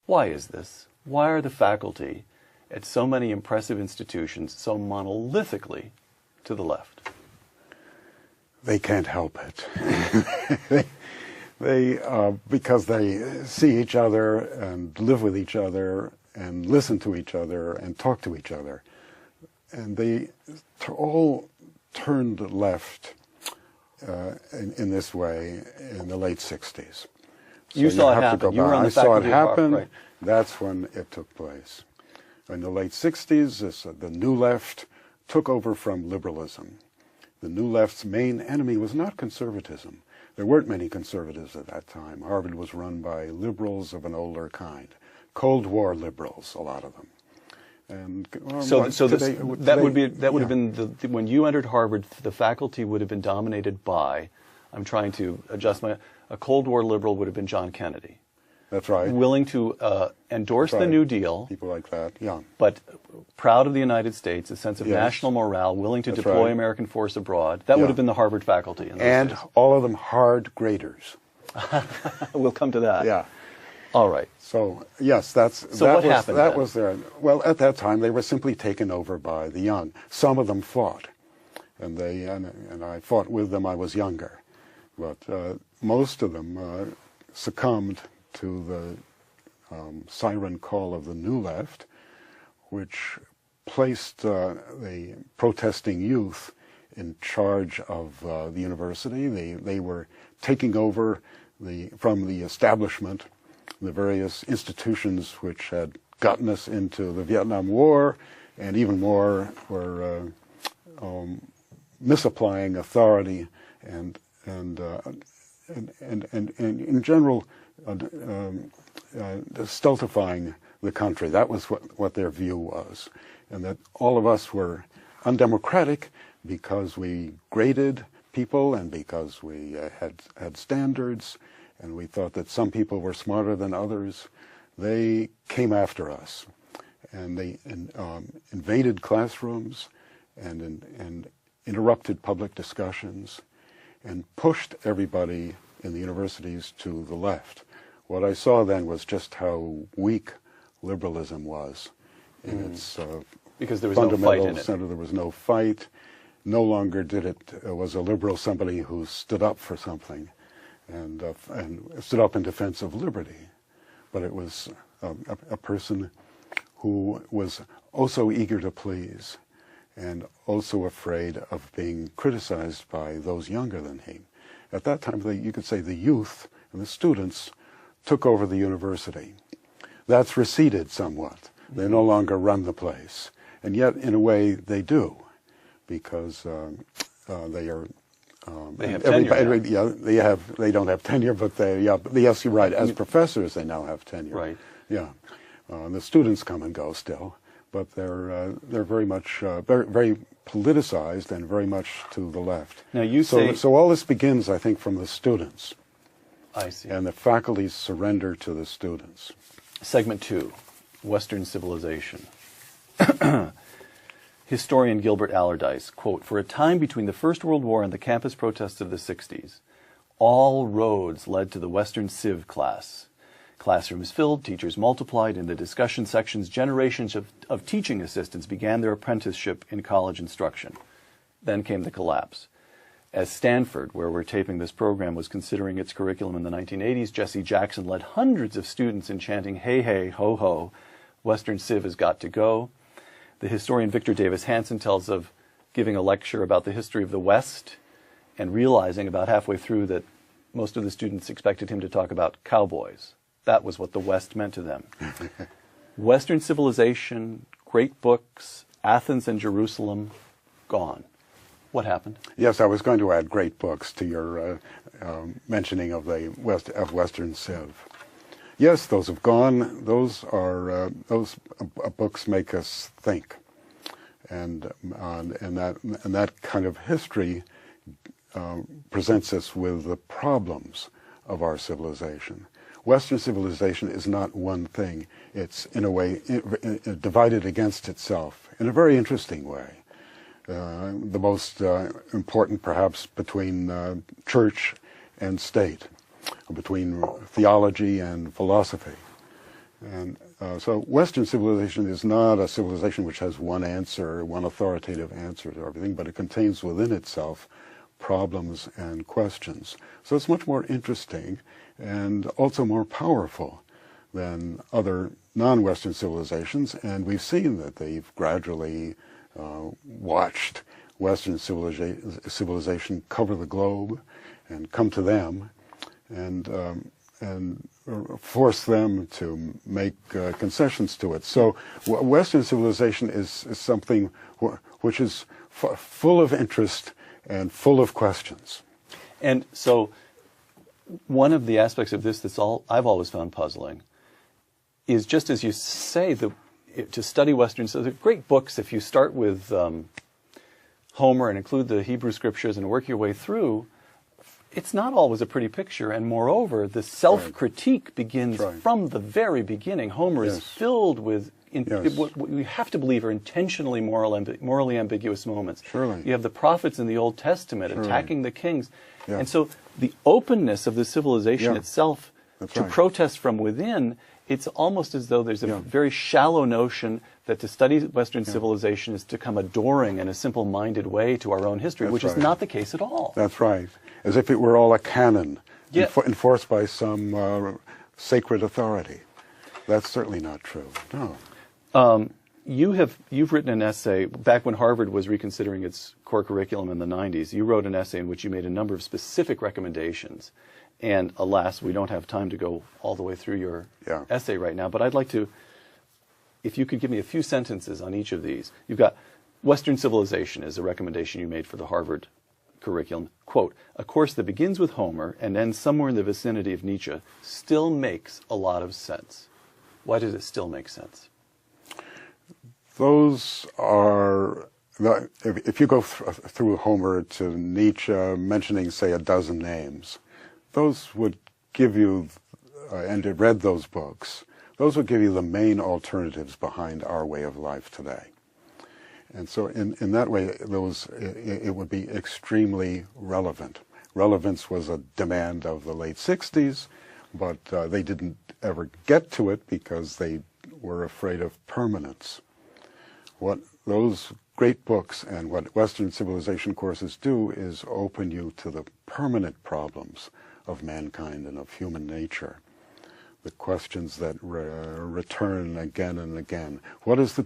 Why is this? Why are the faculty at so many impressive institutions so monolithically to the left? They can't help it. Because they see each other and live with each other and listen to each other and talk to each other. And they all turned left in this way in the late 60s. So you saw it happen. You were on the faculty I saw it happen. Right. That's when it took place. In the late 60s, the New Left took over from liberalism. The New Left's main enemy was not conservatism. There weren't many conservatives at that time. Harvard was run by liberals of an older kind. Cold War liberals, a lot of them. And that would have been when you entered Harvard, the faculty would have been dominated by, I'm trying to adjust a Cold War liberal would have been John Kennedy. That's right. Willing to endorse the New Deal. People like that, yeah. But proud of the United States, a sense of national morale, willing to deploy American force abroad. That would have been the Harvard faculty. And all of them hard graders. We'll come to that. Yeah. All right. So, yes, what happened then? was their, well, at that time they were simply taken over by the young. Some of them fought, and I fought with them. I was younger. But most of them succumbed to the siren call of the New Left, which placed the protesting youth in charge of the university. They were taking over from the establishment the various institutions which had gotten us into the Vietnam War, and even more were misapplying authority and in general stultifying the country. That was what their view was, and that all of us were undemocratic because we graded people and because we had standards, and we thought that some people were smarter than others. They came after us, and they invaded classrooms and interrupted public discussions and pushed everybody in the universities to the left. What I saw then was just how weak liberalism was in its because there was no fight in it. Center. There was no fight. No longer was a liberal somebody who stood up for something and stood up in defense of liberty, but it was a person who was also eager to please and also afraid of being criticized by those younger than he. At that time, you could say the youth and the students took over the university. That's receded somewhat. They no longer run the place, and yet in a way they do, because they are. They have tenure. Yeah, they don't have tenure, but yes, you're right. As professors, they now have tenure. Right. Yeah, the students come and go still, but they're very much very politicized and very much to the left. Now you say so. All this begins, I think, from the students. I see. And the faculty's surrender to the students. Segment 2, Western Civilization. Historian Gilbert Allardyce, quote, "For a time between the First World War and the campus protests of the 60s, all roads led to the Western Civ class. Classrooms filled, teachers multiplied, in the discussion sections, generations of teaching assistants began their apprenticeship in college instruction. Then came the collapse. As Stanford, where we're taping this program, was considering its curriculum in the 1980s, Jesse Jackson led hundreds of students in chanting, 'Hey, hey, ho, ho, Western Civ has got to go.' The historian Victor Davis Hanson tells of giving a lecture about the history of the West and realizing about halfway through that most of the students expected him to talk about cowboys. That was what the West meant to them. Western civilization, great books, Athens and Jerusalem, gone. What happened? Yes, I was going to add great books to your mentioning of Western Civ. Yes, those have gone. Those books make us think, and that kind of history presents us with the problems of our civilization. Western civilization is not one thing. It's, in a way, divided against itself in a very interesting way. The most important, perhaps, between church and state, between theology and philosophy. And so Western civilization is not a civilization which has one answer, one authoritative answer to everything, but it contains within itself problems and questions. So it's much more interesting and also more powerful than other non-Western civilizations, and we've seen that they've gradually watched Western civilization cover the globe and come to them and force them to make concessions to it. So Western civilization is something which is full of interest and full of questions. And so one of the aspects of this I've always found puzzling is, just as you say, to study Western, so they're great books if you start with Homer and include the Hebrew scriptures and work your way through. It's not always a pretty picture, and moreover, the self-critique begins from the very beginning. Homer is filled with what we have to believe are intentionally morally ambiguous moments. Surely. You have the prophets in the Old Testament attacking the kings. And so the openness of the civilization itself to protest from within, it's almost as though there's a very shallow notion that to study Western civilization is to come adoring in a simple-minded way to our own history, which is not the case at all. That's right. As if it were all a canon enforced by some sacred authority. That's certainly not true. No. You've written an essay back when Harvard was reconsidering its core curriculum in the 90s. You wrote an essay in which you made a number of specific recommendations. And alas, we don't have time to go all the way through your essay right now. But I'd like to, if you could give me a few sentences on each of these. You've got Western civilization is a recommendation you made for the Harvard curriculum. Quote, a course that begins with Homer and ends somewhere in the vicinity of Nietzsche still makes a lot of sense. Why does it still make sense? Those are, if you go through Homer to Nietzsche, mentioning, say, a dozen names, those would give you, and you read those books, those would give you the main alternatives behind our way of life today. And so in that way, it would be extremely relevant. Relevance was a demand of the late 60s, but they didn't ever get to it because they were afraid of permanence. What those great books and what Western civilization courses do is open you to the permanent problems of mankind and of human nature. The questions that return again and again. What is the